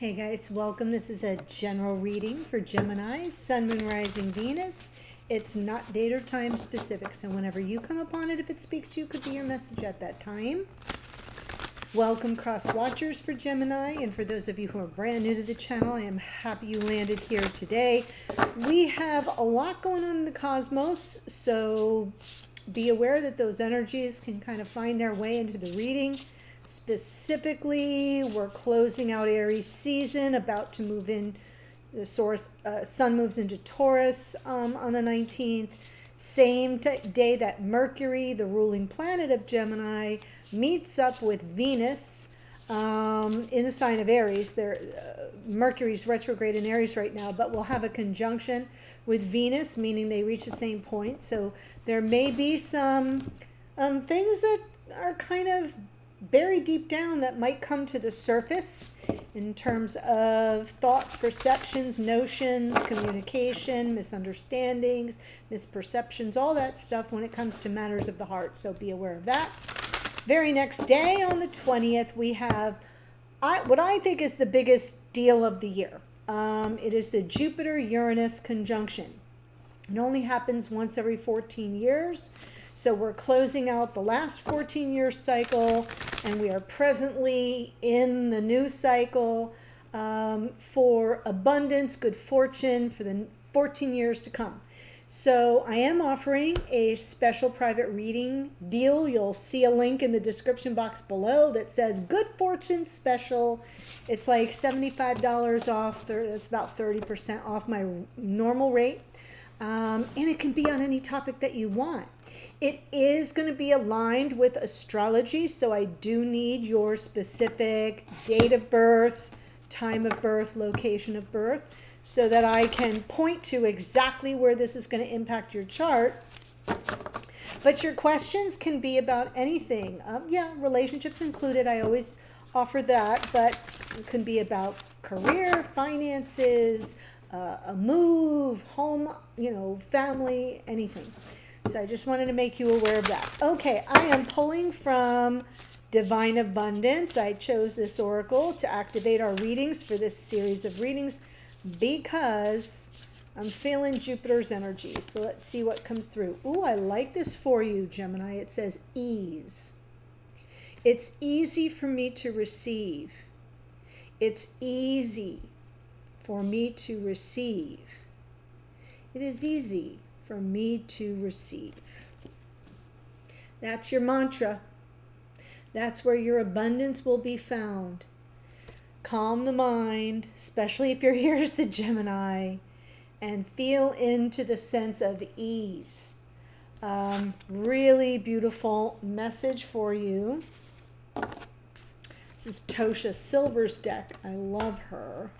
Hey guys, welcome. This is a general reading for Gemini, Sun, Moon, Rising, Venus. It's not date or time specific, so whenever you come upon it, if it speaks to you, could be your message at that time. Welcome, cross watchers for Gemini, and for those of you who are brand new to the channel, I am happy you landed here today. We have a lot going on in the cosmos, so be aware that those energies can kind of find their way into the reading. Specifically, we're closing out Aries season, about to move in. The Sun moves into Taurus on the 19th. Same day that Mercury, the ruling planet of Gemini, meets up with Venus in the sign of Aries. Mercury's retrograde in Aries right now, but we'll have a conjunction with Venus, meaning they reach the same point. So there may be some things that are kind of buried deep down that might come to the surface in terms of thoughts, perceptions, notions, communication, misunderstandings, misperceptions, all that stuff when it comes to matters of the heart. So be aware of that. Very next day on the 20th, we have what I think is the biggest deal of the year. It is the Jupiter-Uranus conjunction. It only happens once every 14 years. So we're closing out the last 14-year cycle, and we are presently in the new cycle for abundance, good fortune for the 14 years to come. So I am offering a special private reading deal. You'll see a link in the description box below that says Good Fortune Special. It's like $75 off. That's about 30% off my normal rate. And it can be on any topic that you want. It is going to be aligned with astrology, so I do need your specific date of birth, time of birth, location of birth, so that I can point to exactly where this is going to impact your chart. But your questions can be about anything. Relationships included. I always offer that, but it can be about career, finances, a move, home, family, anything. So I just wanted to make you aware of that. Okay, I am pulling from Divine Abundance. I chose this oracle to activate our readings for this series of readings because I'm feeling Jupiter's energy. So let's see what comes through. Ooh, I like this for you, Gemini. It says ease. It's easy for me to receive. It's easy for me to receive. It is easy for me to receive. That's your mantra. That's where your abundance will be found. Calm the mind, especially if you're here as the Gemini, and feel into the sense of ease. Really beautiful message for you. This is Tosha Silver's deck. I love her.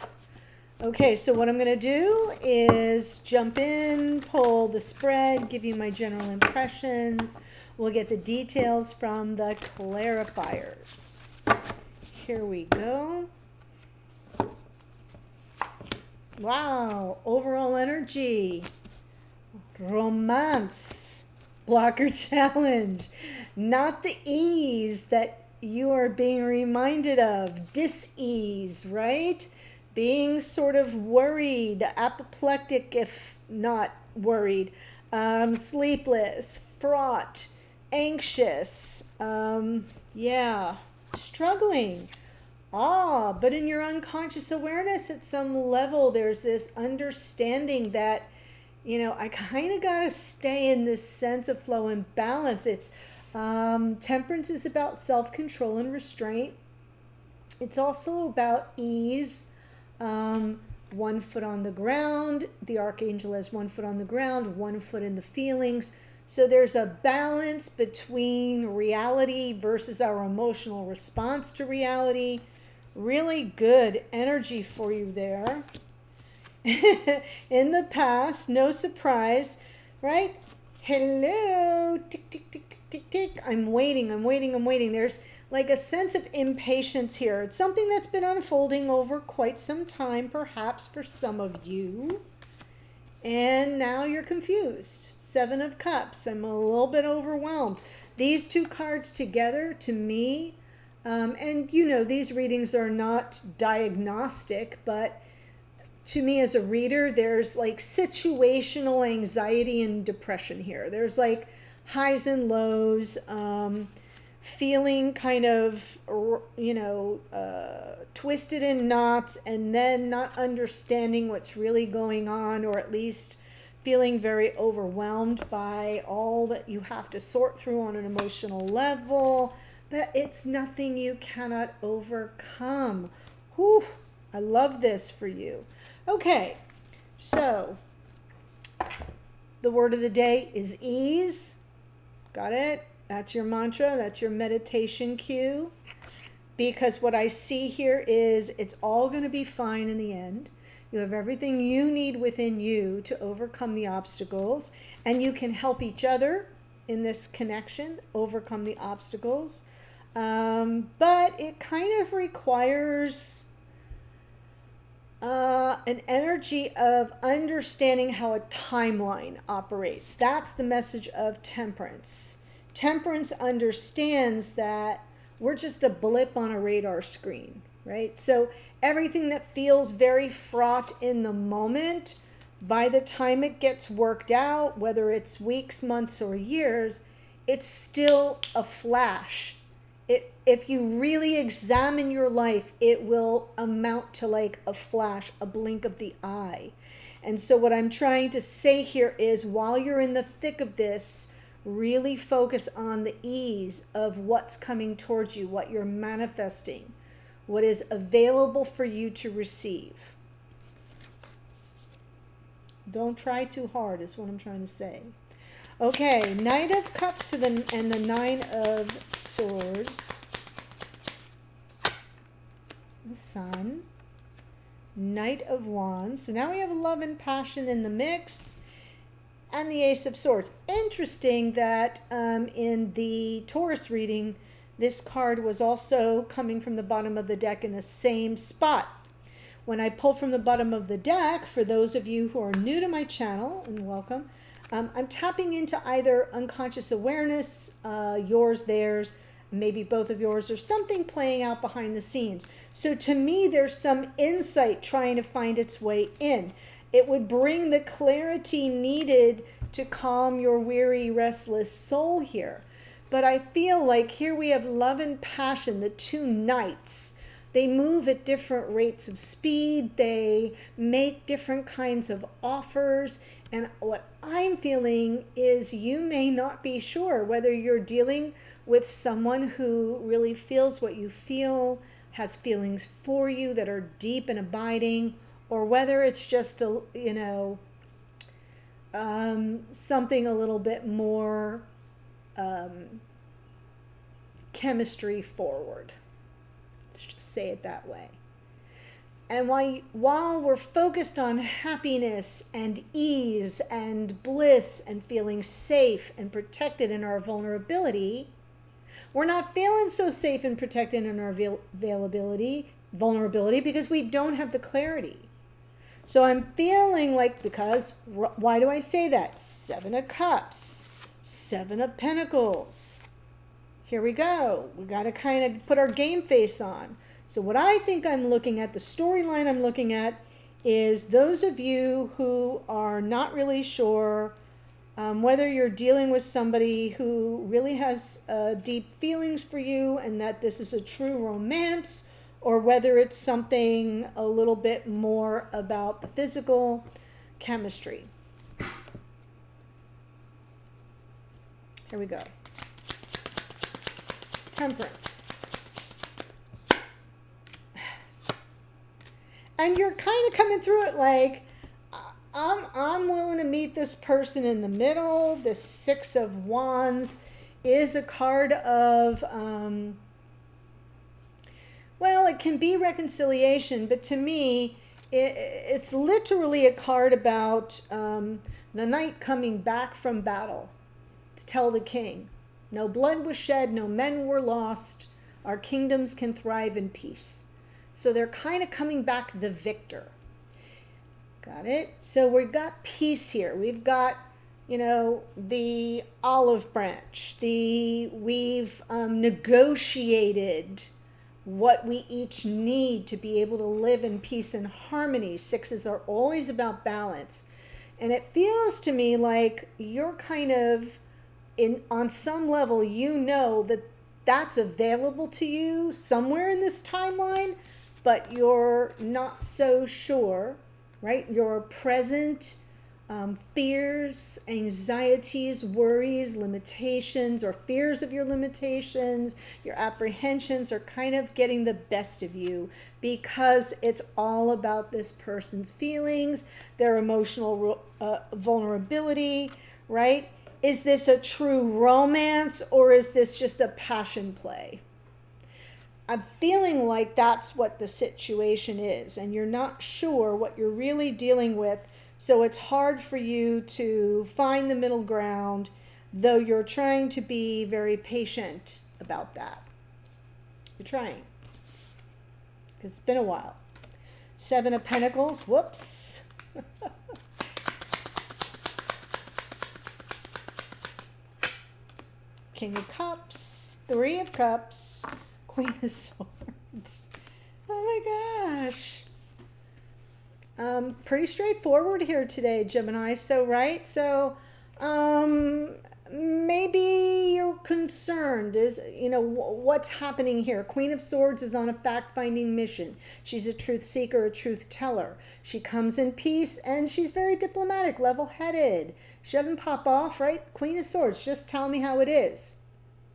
Okay, so what I'm going to do is jump in, pull the spread, give you my general impressions. We'll get the details from the clarifiers. Here we go. Wow, overall energy. Romance. Blocker challenge. Not the ease that you are being reminded of. Dis-ease, right? Being sort of worried, apoplectic if not worried, sleepless, fraught, anxious, struggling. But in your unconscious awareness at some level, there's this understanding that, I kind of got to stay in this sense of flow and balance. It's temperance is about self-control and restraint. It's also about ease. 1 foot on the ground. The archangel has 1 foot on the ground, 1 foot in the feelings. So there's a balance between reality versus our emotional response to reality. Really good energy for you there. In the past, no surprise, right? Hello, tick, tick, tick, tick, tick, tick. I'm waiting. There's like a sense of impatience here. It's something that's been unfolding over quite some time, perhaps for some of you. And now you're confused. 7 of Cups. I'm a little bit overwhelmed. These two cards together, to me, And you know, these readings are not diagnostic, but to me as a reader, there's like situational anxiety and depression here. There's like highs and lows, feeling kind of, twisted in knots, and then not understanding what's really going on, or at least feeling very overwhelmed by all that you have to sort through on an emotional level. But it's nothing you cannot overcome. Whew, I love this for you. Okay, so the word of the day is ease. Got it? That's your mantra. That's your meditation cue. Because what I see here is it's all going to be fine in the end. You have everything you need within you to overcome the obstacles, and you can help each other in this connection overcome the obstacles. But it kind of requires an energy of understanding how a timeline operates. That's the message of Temperance. Temperance understands that we're just a blip on a radar screen, right? So everything that feels very fraught in the moment, by the time it gets worked out, whether it's weeks, months, or years, it's still a flash. If you really examine your life, it will amount to like a flash, a blink of the eye. And so what I'm trying to say here is, while you're in the thick of this, really focus on the ease of what's coming towards you, what you're manifesting, what is available for you to receive. Don't try too hard is what I'm trying to say. Okay, Knight of Cups and the Nine of Swords. The Sun. Knight of Wands. So now we have love and passion in the mix. And the Ace of Swords. Interesting that in the Taurus reading, this card was also coming from the bottom of the deck in the same spot. When I pull from the bottom of the deck, for those of you who are new to my channel, and welcome, I'm tapping into either unconscious awareness, yours, theirs, maybe both of yours, or something playing out behind the scenes. So to me, there's some insight trying to find its way in. It would bring the clarity needed to calm your weary, restless soul here. But I feel like here we have love and passion, the two knights. They move at different rates of speed. They make different kinds of offers. And what I'm feeling is you may not be sure whether you're dealing with someone who really feels what you feel, has feelings for you that are deep and abiding, or whether it's just something a little bit more chemistry forward. Let's just say it that way. And while we're focused on happiness and ease and bliss and feeling safe and protected in our vulnerability, we're not feeling so safe and protected in our vulnerability because we don't have the clarity. So I'm feeling like, because, why do I say that? 7 of Cups, 7 of Pentacles. Here we go. We got to kind of put our game face on. So what I think I'm looking at, the storyline I'm looking at, is those of you who are not really sure whether you're dealing with somebody who really has deep feelings for you and that this is a true romance, or whether it's something a little bit more about the physical chemistry. Here we go. Temperance. And you're kind of coming through it like, I'm willing to meet this person in the middle. This 6 of Wands is a card of, well, it can be reconciliation, but to me, it's literally a card about the knight coming back from battle to tell the king, no blood was shed, no men were lost, our kingdoms can thrive in peace. So they're kind of coming back the victor. Got it? So we've got peace here. We've got, the olive branch. We've negotiated what we each need to be able to live in peace and harmony. Sixes are always about balance. And it feels to me like you're kind of on some level, you know that that's available to you somewhere in this timeline, but you're not so sure, right? Your present fears, anxieties, worries, limitations, or fears of your limitations, your apprehensions are kind of getting the best of you because it's all about this person's feelings, their emotional vulnerability, right? Is this a true romance or is this just a passion play? I'm feeling like that's what the situation is, and you're not sure what you're really dealing with. So it's hard for you to find the middle ground, though you're trying to be very patient about that. You're trying, because it's been a while. Seven of Pentacles, whoops. King of Cups, Three of Cups, Queen of Swords. Oh my gosh. Pretty straightforward here today, Gemini. So, right? So, maybe you're concerned is, what's happening here. Queen of Swords is on a fact-finding mission. She's a truth seeker, a truth teller. She comes in peace and she's very diplomatic, level-headed. She doesn't pop off, right? Queen of Swords, just tell me how it is.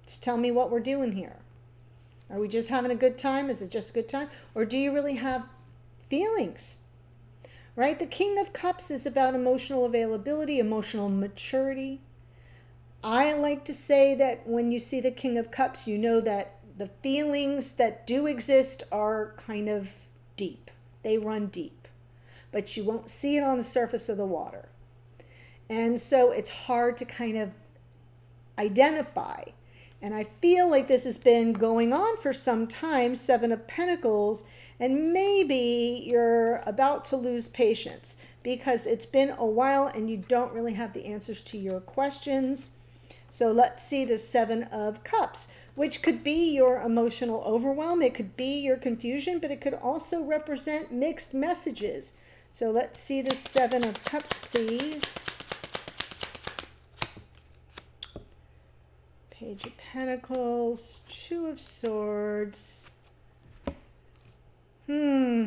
Just tell me what we're doing here. Are we just having a good time? Is it just a good time? Or do you really have feelings? Right? The King of Cups is about emotional availability, emotional maturity. I like to say that when you see the King of Cups, you know that the feelings that do exist are kind of deep. They run deep. But you won't see it on the surface of the water. And so it's hard to kind of identify. And I feel like this has been going on for some time, Seven of Pentacles, and maybe you're about to lose patience because it's been a while and you don't really have the answers to your questions. So let's see the Seven of Cups, which could be your emotional overwhelm. It could be your confusion, but it could also represent mixed messages. So let's see the Seven of Cups, please. Page of Pentacles, Two of Swords. Maybe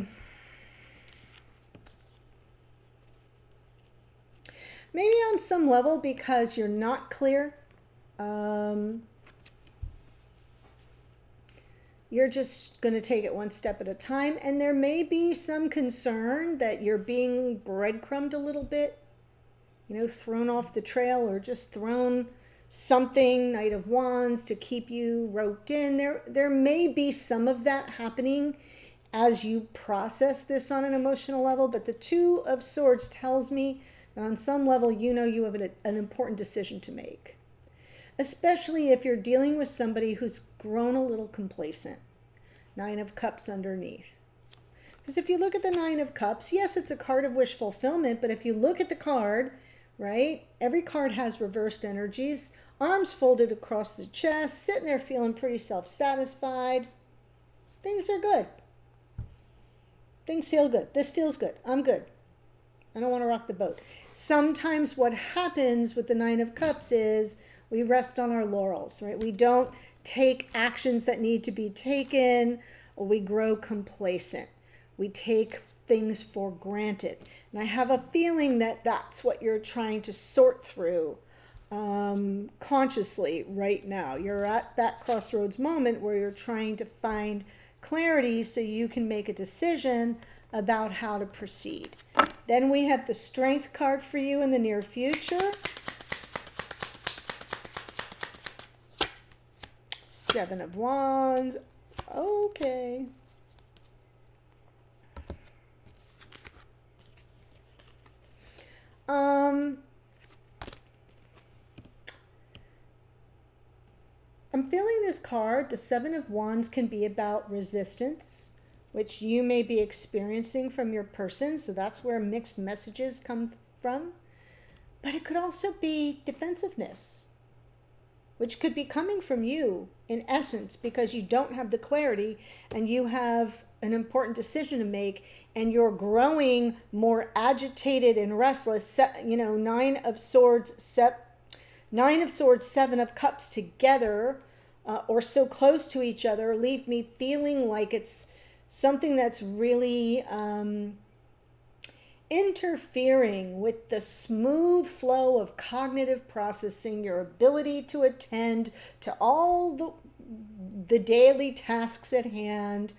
on some level because you're not clear. You're just going to take it one step at a time. And there may be some concern that you're being breadcrumbed a little bit, thrown off the trail or just thrown something, Knight of Wands, to keep you roped in. There may be some of that happening as you process this on an emotional level, but the Two of Swords tells me that on some level, you have an important decision to make, especially if you're dealing with somebody who's grown a little complacent. Nine of Cups underneath. Because if you look at the Nine of Cups, yes, it's a card of wish fulfillment, but if you look at the card, right, every card has reversed energies, arms folded across the chest, sitting there feeling pretty self-satisfied. Things are good. Things feel good. This feels good. I'm good. I don't want to rock the boat. Sometimes what happens with the Nine of Cups is we rest on our laurels, right? We don't take actions that need to be taken, or we grow complacent. We take things for granted. And I have a feeling that that's what you're trying to sort through consciously right now. You're at that crossroads moment where you're trying to find clarity so you can make a decision about how to proceed. Then we have the Strength card for you in the near future. Seven of Wands. Okay. I'm feeling this card, the Seven of Wands, can be about resistance, which you may be experiencing from your person. So that's where mixed messages come from. But it could also be defensiveness. which could be coming from you in essence, because you don't have the clarity and you have an important decision to make and you're growing more agitated and restless. Nine of Swords, Seven of Cups together, or so close to each other, leave me feeling like it's something that's really interfering with the smooth flow of cognitive processing, your ability to attend to all the daily tasks at hand.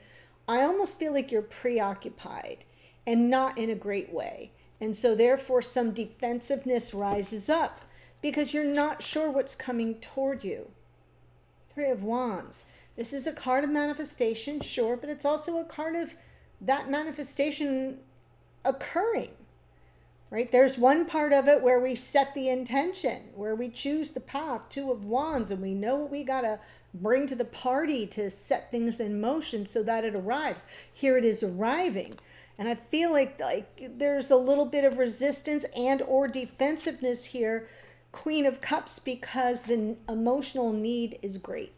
I almost feel like you're preoccupied and not in a great way. And so therefore some defensiveness rises up because you're not sure what's coming toward you. Three of Wands. This is a card of manifestation, sure, but it's also a card of that manifestation occurring, right? There's one part of it where we set the intention, where we choose the path, Two of Wands, and we know what we got to bring to the party to set things in motion so that it arrives. Here it is arriving. And I feel like there's a little bit of resistance and or defensiveness here, Queen of Cups, because the emotional need is great,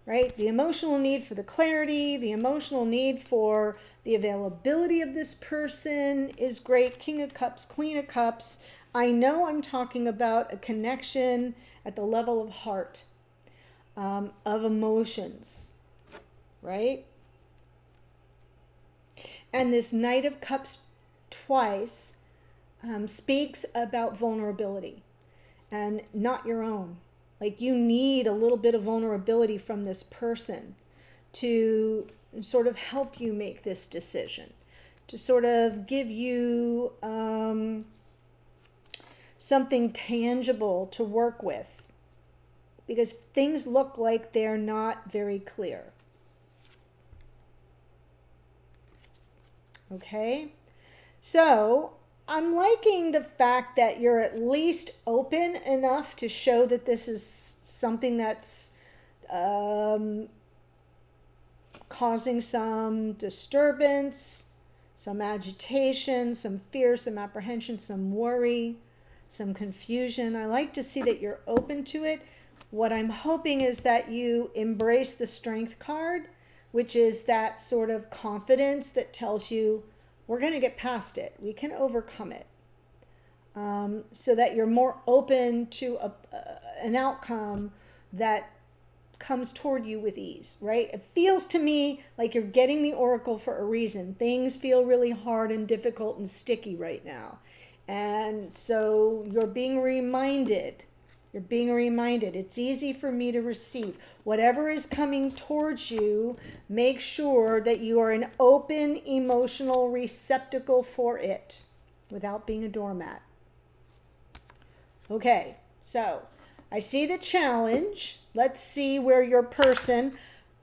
right? The emotional need for the clarity, the emotional need for the availability of this person is great. King of Cups, Queen of Cups. I know I'm talking about a connection at the level of heart, of emotions, right? And this Knight of Cups twice speaks about vulnerability and not your own. Like you need a little bit of vulnerability from this person to sort of help you make this decision, to sort of give you something tangible to work with, because things look like they're not very clear. Okay, so I'm liking the fact that you're at least open enough to show that this is something that's causing some disturbance, some agitation, some fear, some apprehension, some worry, some confusion. I like to see that you're open to it. What I'm hoping is that you embrace the Strength card, which is that sort of confidence that tells you we're going to get past it. We can overcome it. So that you're more open to an outcome that comes toward you with ease, right? It feels to me like you're getting the oracle for a reason. Things feel really hard and difficult and sticky right now. And so you're being reminded. It's easy for me to receive. Whatever is coming towards you, make sure that you are an open emotional receptacle for it without being a doormat. Okay, so I see the challenge. Let's see where your person,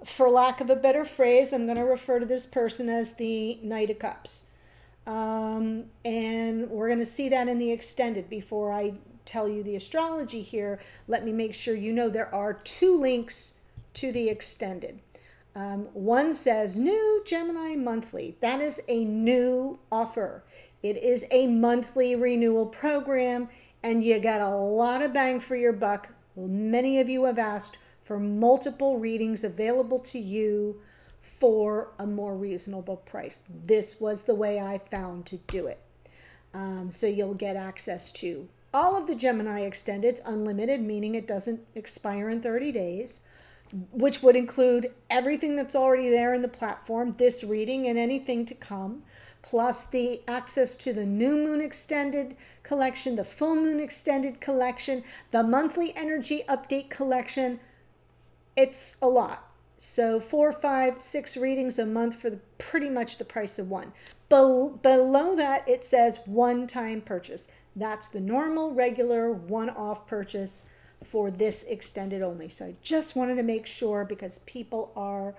for lack of a better phrase, I'm going to refer to this person as the Knight of Cups. And we're going to see that in the extended. Before I tell you the astrology here, let me make sure you know there are 2 links to the extended. One says new Gemini monthly. That is a new offer. It is a monthly renewal program, and you got a lot of bang for your buck. Many of you have asked for multiple readings available to you for a more reasonable price. This was the way I found to do it. So you'll get access to all of the Gemini extendeds, unlimited, meaning it doesn't expire in 30 days, which would include everything that's already there in the platform, this reading and anything to come, plus the access to the new moon extended collection, the full moon extended collection, the monthly energy update collection. It's a lot. So 4, 5, 6 readings a month for pretty much the price of one. Below that, it says one-time purchase. That's the normal, regular, one-off purchase for this extended only. So I just wanted to make sure, because people are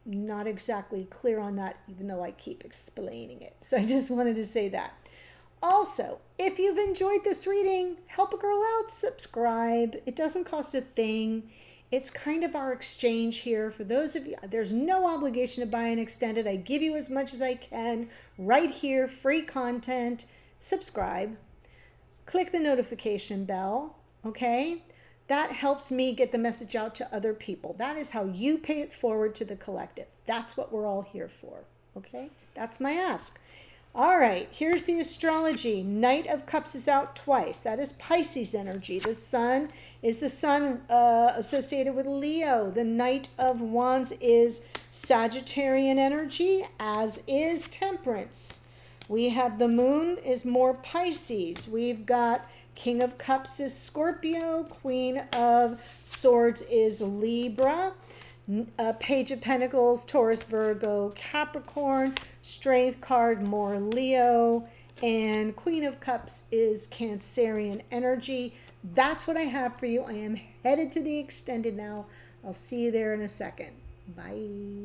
not exactly clear on that, even though I keep explaining it. So I just wanted to say that. Also, if you've enjoyed this reading, help a girl out, subscribe. It doesn't cost a thing. It's kind of our exchange here. For those of you, there's no obligation to buy an extended. I give you as much as I can right here, free content. Subscribe. Click the notification bell. okay? That helps me get the message out to other people. That is how you pay it forward to the collective. That's what we're all here for, okay? That's my ask. All right, here's the astrology. Knight of Cups is out twice. That is Pisces energy. The sun is the sun associated with Leo. The Knight of Wands is Sagittarian energy, as is Temperance. We have the moon is more Pisces. We've got King of Cups is Scorpio. Queen of Swords is Libra. Page of Pentacles, Taurus, Virgo, Capricorn. Strength card, more Leo. And Queen of Cups is Cancerian energy. That's what I have for you. I am headed to the extended now. I'll see you there in a second. Bye.